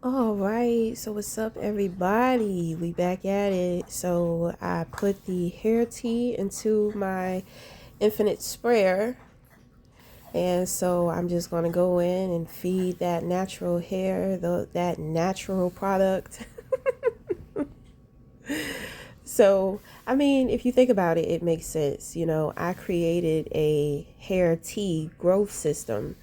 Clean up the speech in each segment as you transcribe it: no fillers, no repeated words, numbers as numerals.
All right, so what's up, everybody? We back at it. So I put the hair tea into my infinite sprayer, and so I'm just gonna go in and feed that natural hair, that natural product. So I mean, if you think about it, it makes sense. I created a hair tea growth system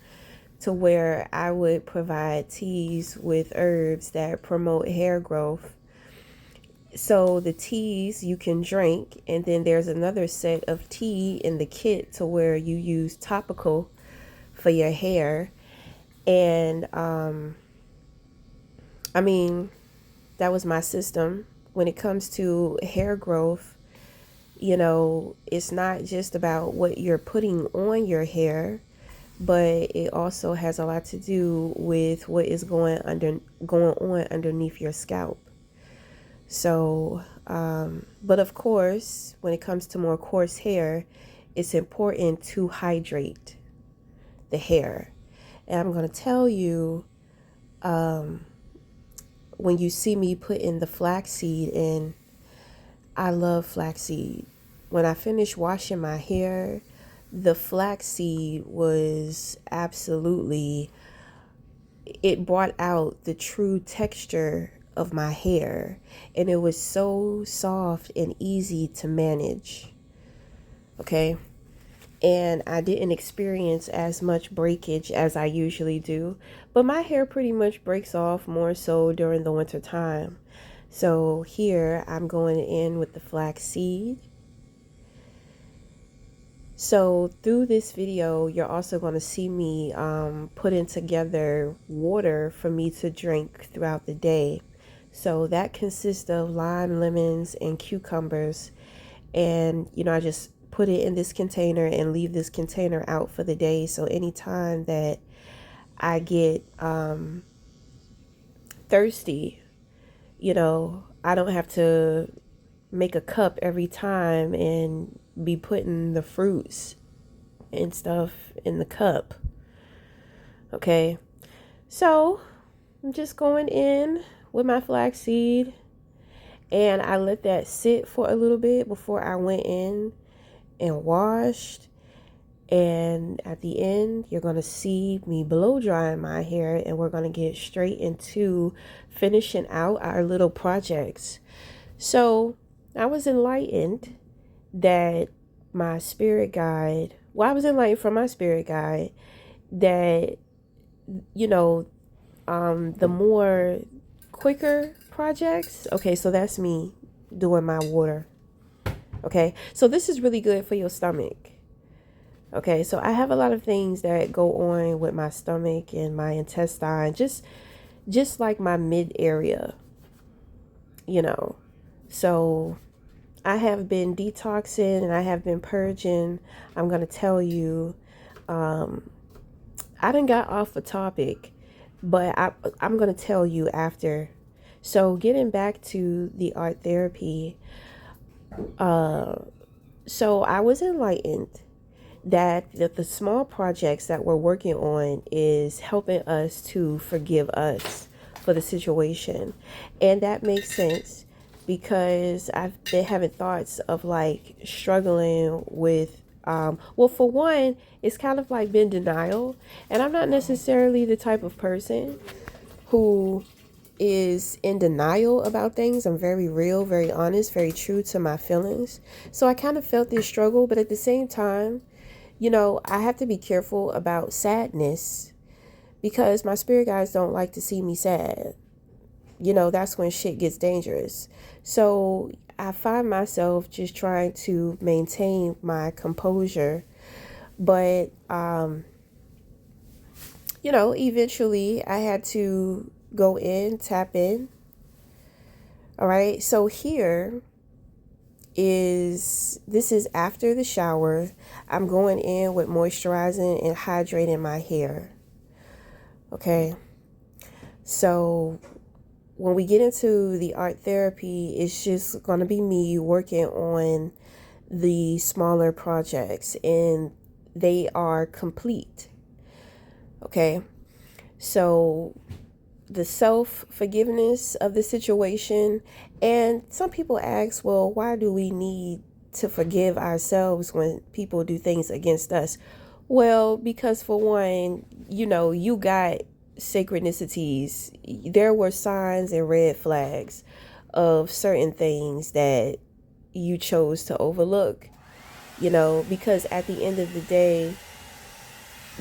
to where I would provide teas with herbs that promote hair growth. So the teas you can drink, and then there's another set of tea in the kit to where you use topical for your hair. And I mean, that was my system. When it comes to hair growth, it's not just about what you're putting on your hair, but it also has a lot to do with what is going on underneath your scalp. So, but of course, when it comes to more coarse hair, it's important to hydrate the hair. And I'm going to tell you, when you see me put in the flaxseed in, I love flaxseed. When I finished washing my hair, the flaxseed was absolutely, it brought out the true texture of my hair, and it was so soft and easy to manage. Okay. And I didn't experience as much breakage as I usually do, but my hair pretty much breaks off more so during the winter time. So here I'm going in with the flax seed. So through this video, you're also going to see me putting together water for me to drink throughout the day. So that consists of lime, lemons, and cucumbers. And, I just put it in this container and leave this container out for the day. So anytime that I get thirsty, I don't have to make a cup every time and be putting the fruits and stuff in the cup. Okay. So I'm just going in with my flaxseed, and I let that sit for a little bit before I went in and washed. And at the end, you're going to see me blow drying my hair, and we're going to get straight into finishing out our little projects. So I was enlightened that my spirit guide, well, I was enlightened from my spirit guide that, you know, the more quicker projects, okay, so that's me doing my water. Okay, so this is really good for your stomach. Okay, so I have a lot of things that go on with my stomach and my intestine, just like my mid area, you know. So I have been detoxing and I have been purging. I'm gonna tell you, I done got off a topic, but I'm gonna tell you after. So getting back to the art therapy, so I was enlightened that the small projects that we're working on is helping us to forgive us for the situation. And that makes sense because I've been having thoughts of like struggling with, well, for one, it's kind of like been denial. And I'm not necessarily the type of person who is in denial about things. I'm very real, very honest, very true to my feelings. So I kind of felt this struggle, but at the same time, I have to be careful about sadness because my spirit guides don't like to see me sad. That's when shit gets dangerous. So I find myself just trying to maintain my composure. But, eventually I had to go in, tap in. All right. So this is after the shower. I'm going in with moisturizing and hydrating my hair. Okay. So when we get into the art therapy, it's just going to be me working on the smaller projects, and they are complete. Okay. So the self forgiveness of the situation. And some people ask, well, why do we need to forgive ourselves when people do things against us? Well, because for one, you got synchronicities. There were signs and red flags of certain things that you chose to overlook, because at the end of the day,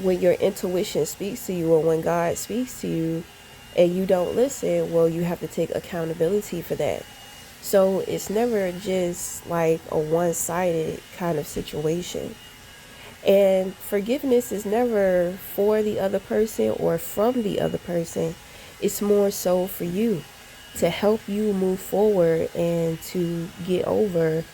when your intuition speaks to you or when God speaks to you and you don't listen, well, you have to take accountability for that. So it's never just like a one-sided kind of situation. And forgiveness is never for the other person or from the other person. It's more so for you, to help you move forward and to get over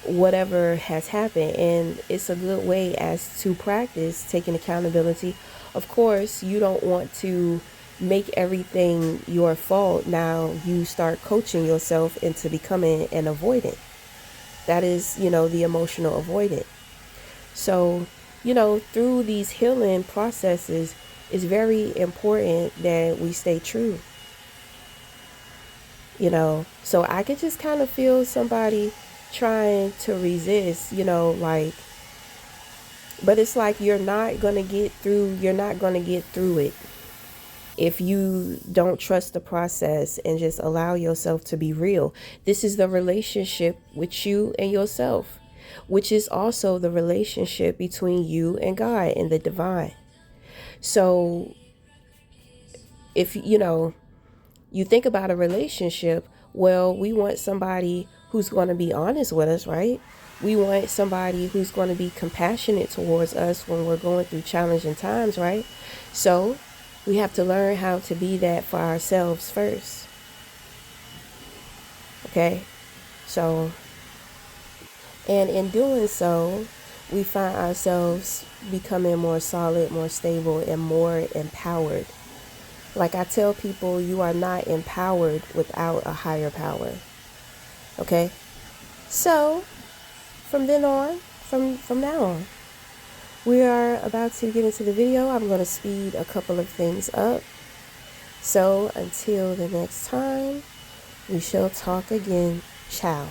whatever has happened. And it's a good way as to practice taking accountability. Of course, you don't want to make everything your fault. Now you start coaching yourself into becoming an avoidant. That is, the emotional avoidant. So, through these healing processes, it's very important that we stay true. So I could just kind of feel somebody trying to resist, but it's like you're not going to get through it if you don't trust the process and just allow yourself to be real. This is the relationship with you and yourself, which is also the relationship between you and God and the divine. So if you think about a relationship, well, we want somebody who's going to be honest with us, right? We want somebody who's going to be compassionate towards us when we're going through challenging times, right? So we have to learn how to be that for ourselves first. Okay? So, and in doing so, we find ourselves becoming more solid, more stable, and more empowered. Like I tell people, you are not empowered without a higher power. Okay? So, from now on, we are about to get into the video. I'm going to speed a couple of things up. So, until the next time, we shall talk again. Ciao.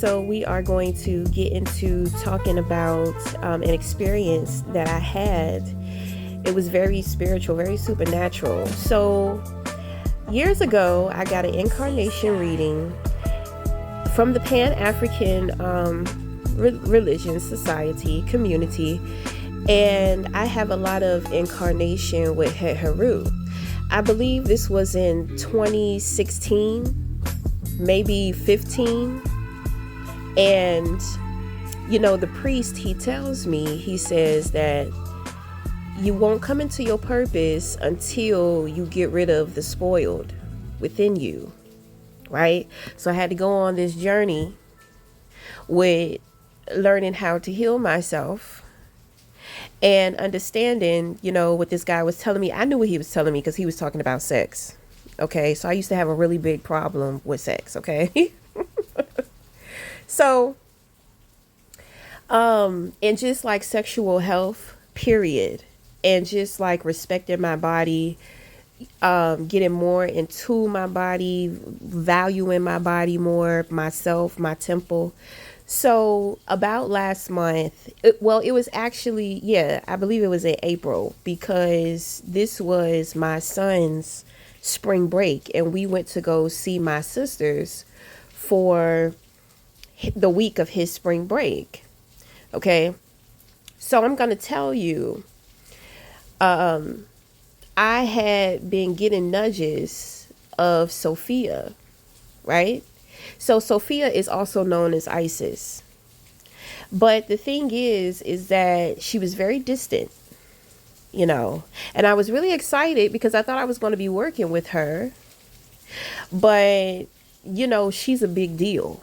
so we are going to get into talking about an experience that I had. It was very spiritual, very supernatural. So years ago, I got an incarnation reading from the Pan-African Religion Society community, and I have a lot of incarnation with Het Haru. I believe this was in 2016, maybe 15. And, the priest, he tells me, he says that you won't come into your purpose until you get rid of the spoiled within you, right? So I had to go on this journey with learning how to heal myself and understanding, what this guy was telling me. I knew what he was telling me because he was talking about sex. Okay, so I used to have a really big problem with sex, okay? So, and just like sexual health, period, and just like respecting my body, getting more into my body, valuing my body more, myself, my temple. So about last month, it was actually, I believe it was in April, because this was my son's spring break, and we went to go see my sisters for the week of his spring break. Okay. So I'm going to tell you, I had been getting nudges of Sophia, right? So Sophia is also known as Isis. But the thing is that she was very distant, and I was really excited because I thought I was going to be working with her. But, she's a big deal.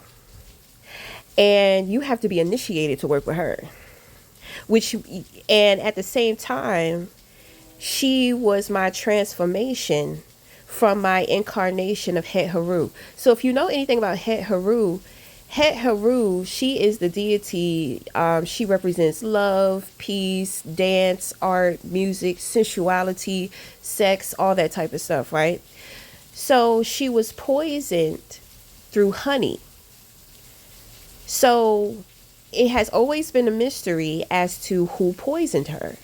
And you have to be initiated to work with her, and at the same time, she was my transformation from my incarnation of Het Haru. So if you know anything about Het Haru, she is the deity. She represents love, peace, dance, art, music, sensuality, sex, all that type of stuff, right? So she was poisoned through honey. So it has always been a mystery as to who poisoned her.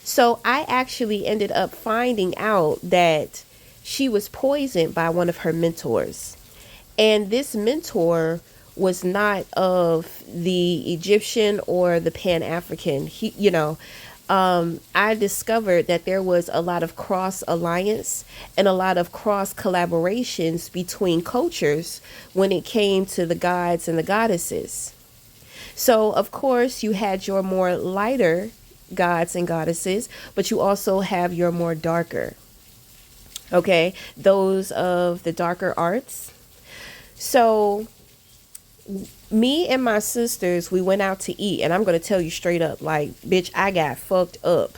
So I actually ended up finding out that she was poisoned by one of her mentors. And this mentor was not of the Egyptian or the Pan-African. I discovered that there was a lot of cross alliance and a lot of cross collaborations between cultures when it came to the gods and the goddesses. So, of course, you had your more lighter gods and goddesses, but you also have your more darker. Okay, those of the darker arts. So me and my sisters, we went out to eat, and I'm going to tell you straight up, like, bitch, I got fucked up.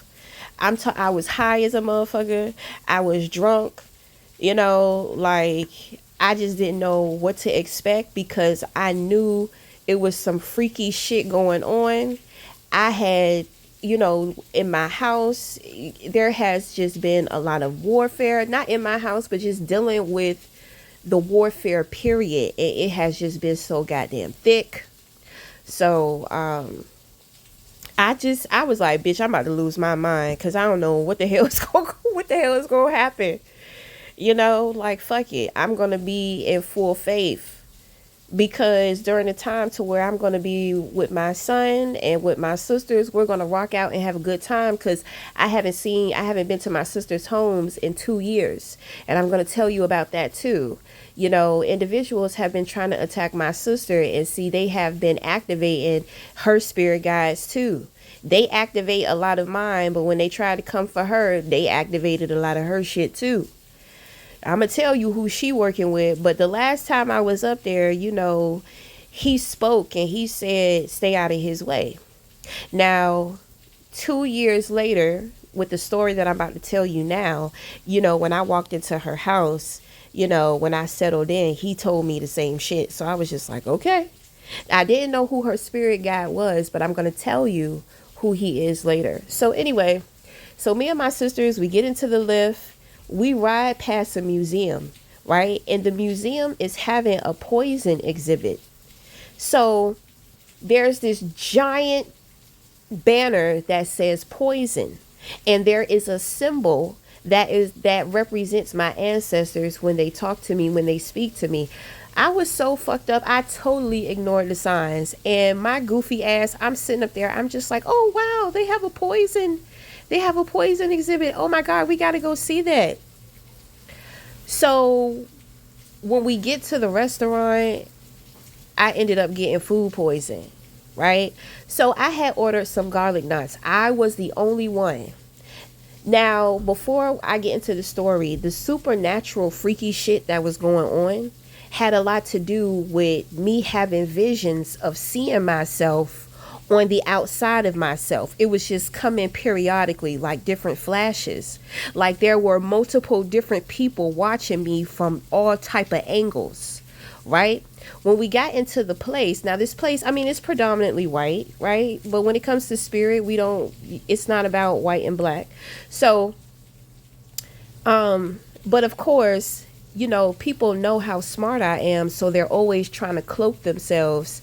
I was high as a motherfucker. I was drunk, like, I just didn't know what to expect because I knew it was some freaky shit going on. I had, in my house, there has just been a lot of warfare, not in my house, but just dealing with the warfare period. It has just been so goddamn thick. So I was like, bitch, I'm about to lose my mind because I don't know what the hell is going to happen. Like, fuck it, I'm going to be in full faith, because during the time to where I'm going to be with my son and with my sisters, we're going to rock out and have a good time, because I haven't been to my sisters' homes in 2 years. And I'm going to tell you about that too. Individuals have been trying to attack my sister, and see, they have been activating her spirit guides too. They activate a lot of mine, but when they try to come for her, they activated a lot of her shit too. I'm going to tell you who she working with, but the last time I was up there, he spoke and he said, stay out of his way. Now, 2 years later, with the story that I'm about to tell you now, when I walked into her house, when I settled in, he told me the same shit. So I was just like, okay. I didn't know who her spirit guide was, but I'm going to tell you who he is later. So anyway, me and my sisters, we get into the lift. We ride past a museum, right? And the museum is having a poison exhibit. So there's this giant banner that says poison, and there is a symbol that represents my ancestors when they talk to me, when they speak to me. I was so fucked up. I totally ignored the signs, and my goofy ass, I'm sitting up there, I'm just like, oh wow, they have a poison exhibit. Oh my god, we got to go see that. So when we get to the restaurant, I ended up getting food poison, right? So I had ordered some garlic knots. I was the only one. Now, before I get into the story, the supernatural freaky shit that was going on had a lot to do with me having visions of seeing myself on the outside of myself. It was just coming periodically, like different flashes. Like there were multiple different people watching me from all type of angles, right? When we got into the place, now this place, I mean, it's predominantly white, right? But when it comes to spirit, it's not about white and black. So, but of course, people know how smart I am, so they're always trying to cloak themselves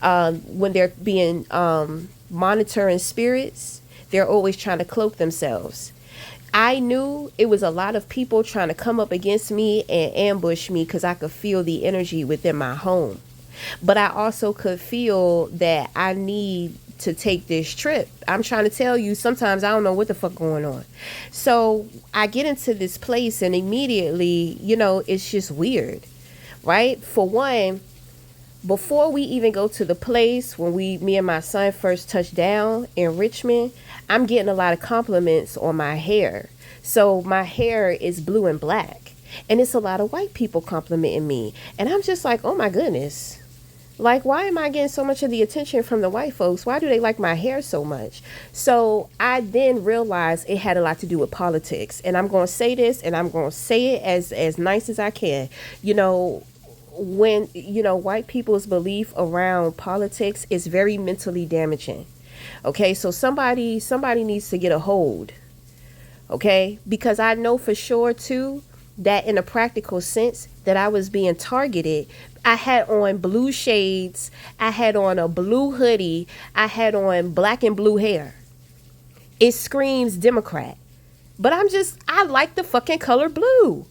when they're being monitoring spirits. They're always trying to cloak themselves. I knew it was a lot of people trying to come up against me and ambush me because I could feel the energy within my home. But I also could feel that I need to take this trip. I'm trying to tell you, sometimes I don't know what the fuck going on. So I get into this place and immediately, it's just weird, right? For one, before we even go to the place, when me and my son first touched down in Richmond, I'm getting a lot of compliments on my hair. So my hair is blue and black, and it's a lot of white people complimenting me. And I'm just like, oh my goodness. Like, why am I getting so much of the attention from the white folks? Why do they like my hair so much? So I then realized it had a lot to do with politics. And I'm going to say this, and I'm going to say it as nice as I can. When white people's belief around politics is very mentally damaging. Okay, so somebody needs to get a hold. Okay, because I know for sure too that in a practical sense that I was being targeted. I had on blue shades, I had on a blue hoodie, I had on black and blue hair. It screams Democrat, but I like the fucking color blue.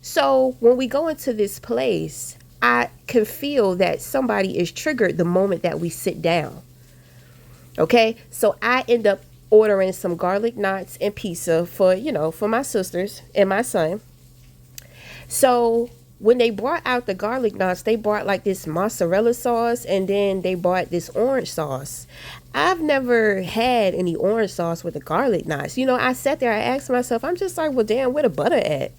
So when we go into this place, I can feel that somebody is triggered the moment that we sit down. Okay, so I end up ordering some garlic knots and pizza for my sisters and my son. So when they brought out the garlic knots, they brought like this mozzarella sauce, and then they brought this orange sauce. I've never had any orange sauce with the garlic knots. I sat there, I asked myself, I'm just like, well, damn, where the butter at?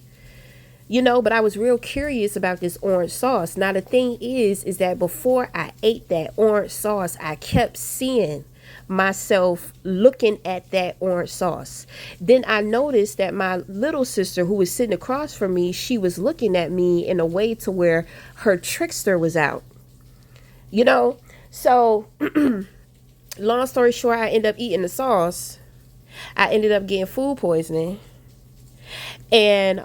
But I was real curious about this orange sauce. Now, the thing is that before I ate that orange sauce, I kept seeing myself looking at that orange sauce. Then I noticed that my little sister, who was sitting across from me, she was looking at me in a way to where her trickster was out. So long story short, I ended up eating the sauce. I ended up getting food poisoning. And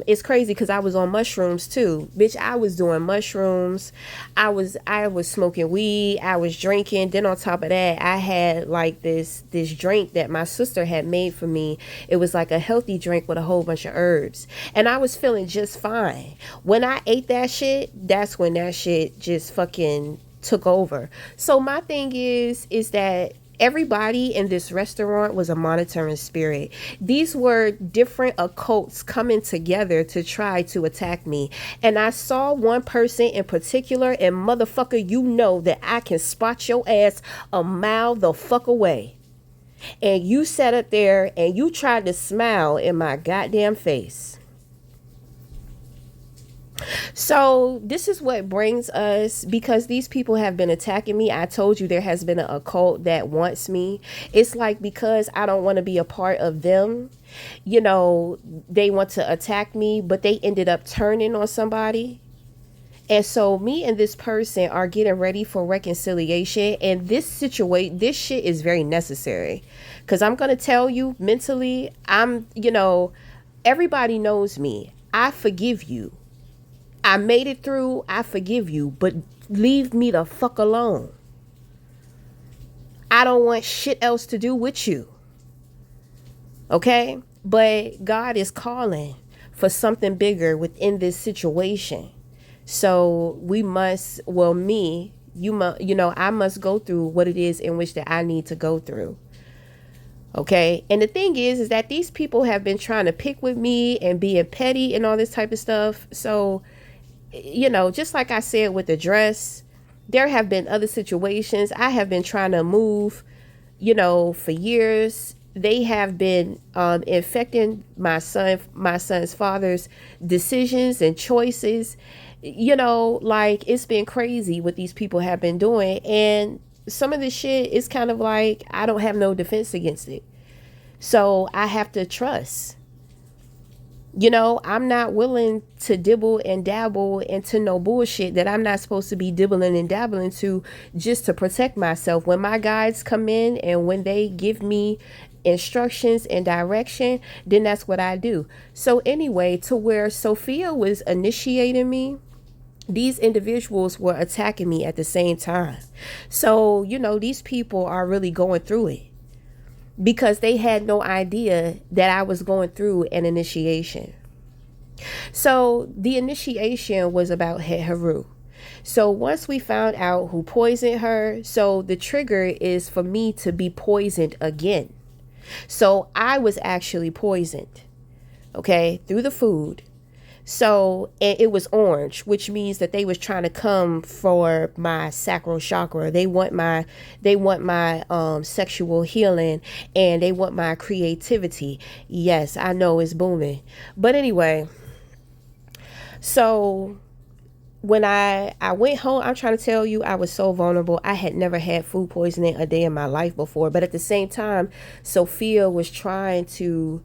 it's crazy because I was on mushrooms too. Bitch, I was doing mushrooms. I was smoking weed. I was drinking. Then on top of that, I had like this drink that my sister had made for me. It was like a healthy drink with a whole bunch of herbs. And I was feeling just fine. When I ate that shit, that's when that shit just fucking took over. So my thing is that everybody in this restaurant was a monitoring spirit. These were different occults coming together to try to attack me. And I saw one person in particular, and motherfucker, you know that I can spot your ass a mile the fuck away. And you sat up there and you tried to smile in my goddamn face. So this is what brings us, because these people have been attacking me. I told you there has been an occult that wants me. It's like, because I don't want to be a part of them, they want to attack me, but they ended up turning on somebody. And so me and this person are getting ready for reconciliation. And this shit is very necessary, because I'm going to tell you mentally, everybody knows me. I forgive you. I made it through. I forgive you. But Leave me the fuck alone. I don't want shit else to do with you. Okay? But God is calling for something bigger within this situation. So we must, well, me, I must go through what it is in which that I need to go through. Okay. And the thing is that these people have been trying to pick with me and being petty and all this type of stuff. So, just like I said with the dress, there have been other situations. I have been trying to move, for years. They have been infecting my son's father's decisions and choices. Like it's been crazy what these people have been doing. And some of this shit is kind of like I don't have no defense against it. So I have to trust. I'm not willing to dibble and dabble into no bullshit that I'm not supposed to be dibbling and dabbling to just to protect myself. When my guides come in and when they give me instructions and direction, then that's what I do. So anyway, to where Sophia was initiating me, these individuals were attacking me at the same time. So, these people are really going through it because they had no idea that I was going through an initiation. So the initiation was about Het Heru. So once we found out who poisoned her, so the trigger is for me to be poisoned again. So I was actually poisoned, okay, through the food. So, and it was orange, which means that they was trying to come for my sacral chakra. They want my sexual healing, and they want my creativity. Yes, I know it's booming. But anyway, so when I went home, I'm trying to tell you, I was so vulnerable. I had never had food poisoning a day in my life before. But at the same time, Sophia was trying to,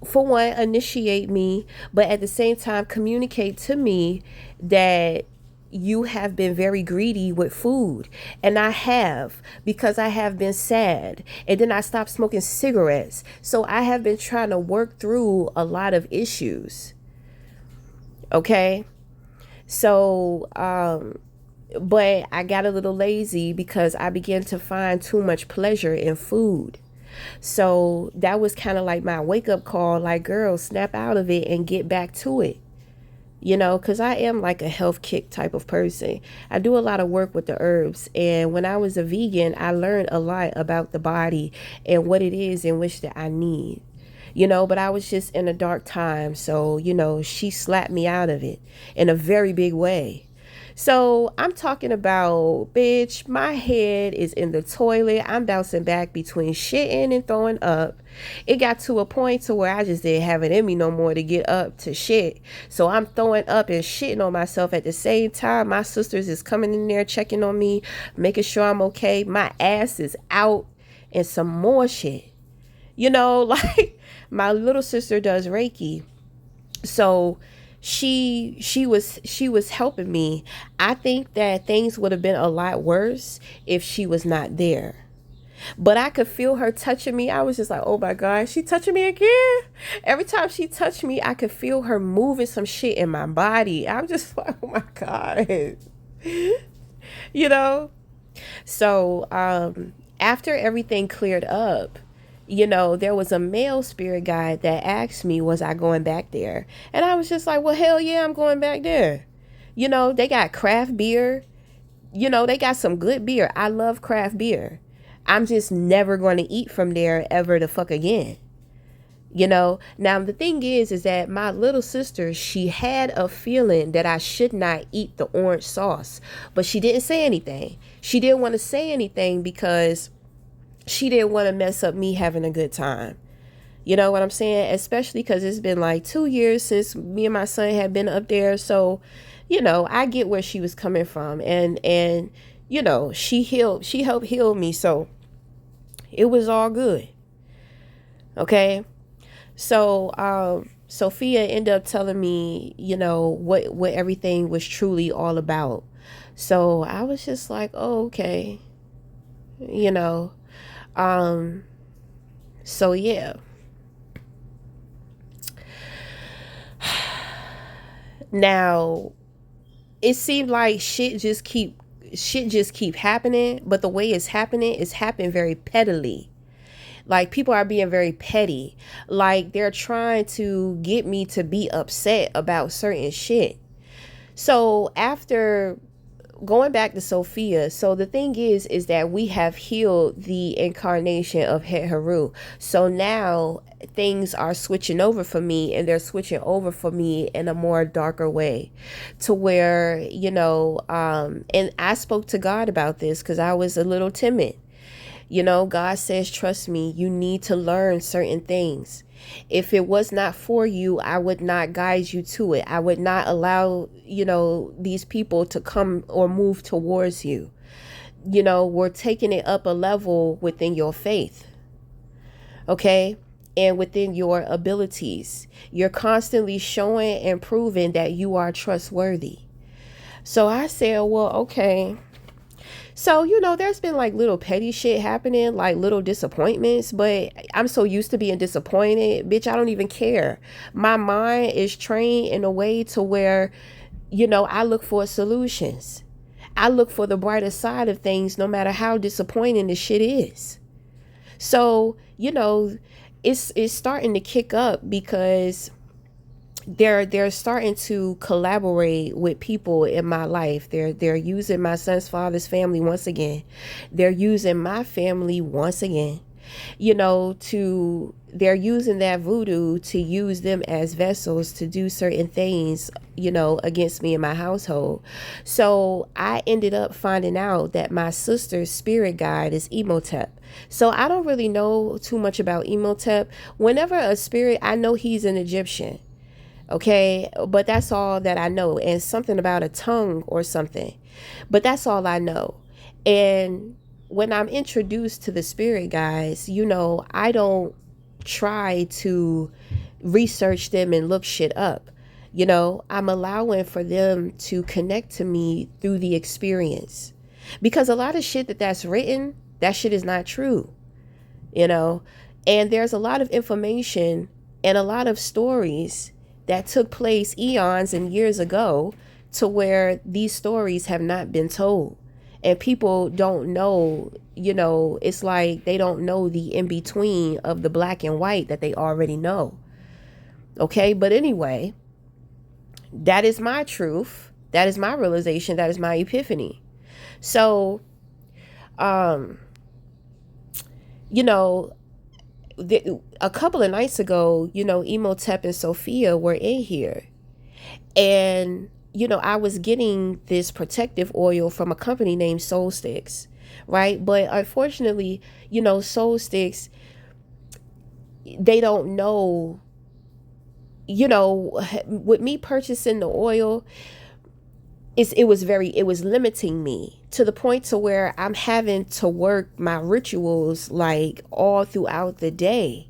for one, initiate me, but at the same time communicate to me that you have been very greedy with food. And I have, because I have been sad. And then I stopped smoking cigarettes. So I have been trying to work through a lot of issues. Okay? So, but I got a little lazy because I began to find too much pleasure in food. So that was kind of like my wake up call, like, girl, snap out of it and get back to it. Because I am like a health kick type of person. I do a lot of work with the herbs. And when I was a vegan, I learned a lot about the body and what it is in which that I need. But I was just in a dark time. So, she slapped me out of it in a very big way. So I'm talking about, bitch, my head is in the toilet. I'm bouncing back between shitting and throwing up. It got to a point to where I just didn't have it in me no more to get up to shit. So I'm throwing up and shitting on myself at the same time. My sisters is coming in there checking on me, making sure I'm okay. My ass is out and some more shit. Like my little sister does Reiki. So she was helping me. I think that things would have been a lot worse if she was not there. But I could feel her touching me. I was just like, oh my God, she touching me again. Every time she touched me, I could feel her moving some shit in my body. I'm just like, oh my God. So after everything cleared up, there was a male spirit guide that asked me, was I going back there? And I was just like, well, hell yeah, I'm going back there. They got craft beer. They got some good beer. I love craft beer. I'm just never going to eat from there ever the fuck again. Now the thing is that my little sister, she had a feeling that I should not eat the orange sauce, but she didn't say anything. She didn't want to say anything because she didn't want to mess up me having a good time. You know what I'm saying? Especially because it's been like 2 years since me and my son had been up there. So, I get where she was coming from. And she helped heal me. So it was all good. Okay. So, Sophia ended up telling me, what everything was truly all about. So I was just like, oh, okay. So yeah. Now, it seemed like shit just keep happening, but the way it's happening is happening very pettily. Like people are being very petty. Like they're trying to get me to be upset about certain shit. So after going back to Sophia, so the thing is that we have healed the incarnation of Het Heru. So now things are switching over for me, and they're switching over for me in a more darker way, to where, and I spoke to God about this because I was a little timid. God says, trust me, you need to learn certain things. If it was not for you, I would not guide you to it. I would not allow, these people to come or move towards you. We're taking it up a level within your faith. Okay? And within your abilities. You're constantly showing and proving that you are trustworthy. So I said, well, okay. So, there's been like little petty shit happening, like little disappointments, but I'm so used to being disappointed. Bitch, I don't even care. My mind is trained in a way to where, I look for solutions. I look for the brighter side of things, no matter how disappointing the shit is. So, it's starting to kick up because they're starting to collaborate with people in my life. They're using my son's father's family once again. They're using my family once again. They're using that voodoo to use them as vessels to do certain things, against me and my household. So I ended up finding out that my sister's spirit guide is Imhotep. So I don't really know too much about Imhotep. Whenever a spirit, I know he's an Egyptian. Okay, but that's all that I know, and something about a tongue or something, but that's all I know. And when I'm introduced to the spirit guides, I don't try to research them and look shit up. I'm allowing for them to connect to me through the experience, because a lot of shit that's written, that shit is not true, and there's a lot of information and a lot of stories that took place eons and years ago, to where these stories have not been told, and people don't know. It's like they don't know the in between of the black and white that they already know. Okay, but anyway, that is my truth, that is my realization, that is my epiphany. So a couple of nights ago, Imhotep and Sophia were in here, and I was getting this protective oil from a company named Soul Sticks, right? But unfortunately, Soul Sticks, they don't know, with me purchasing the oil, it was limiting me to the point to where I'm having to work my rituals like all throughout the day.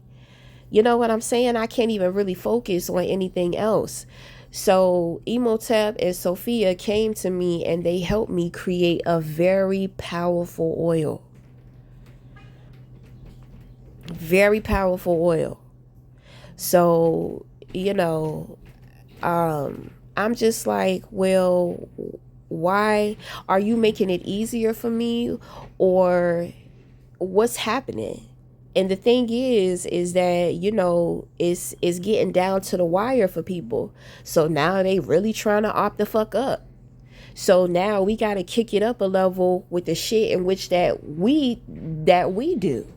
You know what I'm saying? I can't even really focus on anything else. So Imhotep and Sophia came to me and they helped me create a very powerful oil. Very powerful oil. So, I'm just like, well, why are you making it easier for me, or what's happening? And the thing is that, it's getting down to the wire for people. So now they really trying to opt the fuck up. So now we got to kick it up a level with the shit in which that we do.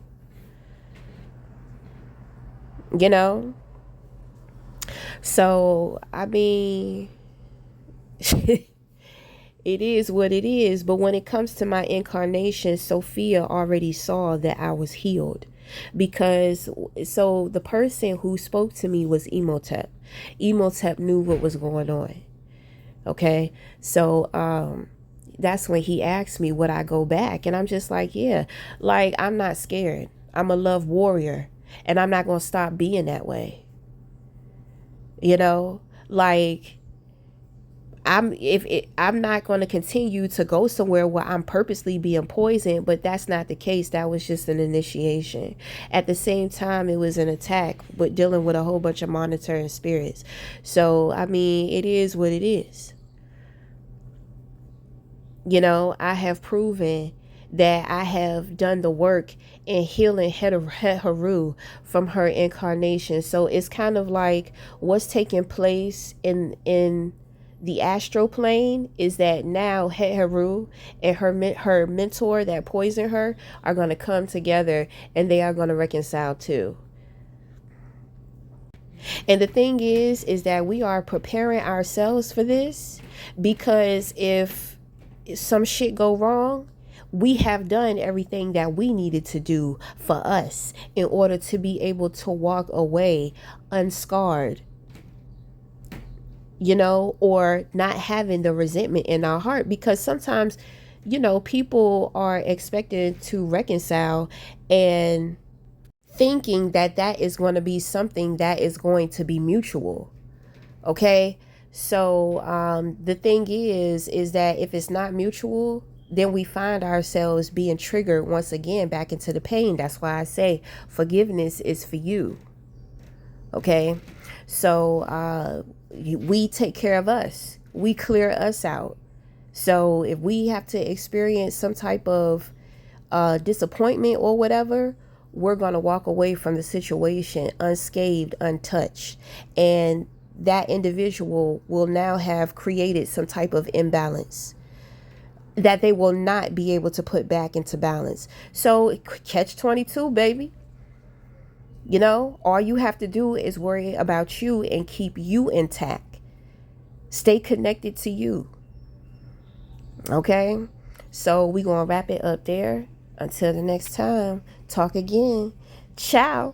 So, I mean, it is what it is. But when it comes to my incarnation, Sophia already saw that I was healed. Because, so the person who spoke to me was Imhotep. Imhotep knew what was going on. Okay. So, that's when he asked me, would I go back? And I'm just like, yeah, like, I'm not scared. I'm a love warrior, and I'm not going to stop being that way. Like, I'm not going to continue to go somewhere where I'm purposely being poisoned, but that's not the case. That was just an initiation. At the same time, it was an attack, but dealing with a whole bunch of monitoring spirits. So, I mean, it is what it is. You know, I have proven that I have done the work in healing Heru from her incarnation. So it's kind of like what's taking place in the astral plane is that now Heru and her mentor that poisoned her are going to come together and they are going to reconcile too. And the thing is that we are preparing ourselves for this because if some shit go wrong, we have done everything that we needed to do for us in order to be able to walk away unscarred, you know, or not having the resentment in our heart. Because sometimes, you know, people are expected to reconcile and thinking that that is going to be something that is going to be mutual. Okay. So the thing is that if it's not mutual, then we find ourselves being triggered once again back into the pain. That's why I say forgiveness is for you. Okay. So we take care of us, we clear us out. So if we have to experience some type of disappointment or whatever, we're going to walk away from the situation unscathed, untouched. And that individual will now have created some type of imbalance that they will not be able to put back into balance. So catch 22, baby. You know, all you have to do is worry about you and keep you intact. Stay connected to you. Okay? So we're going to wrap it up there. Until the next time, talk again. Ciao.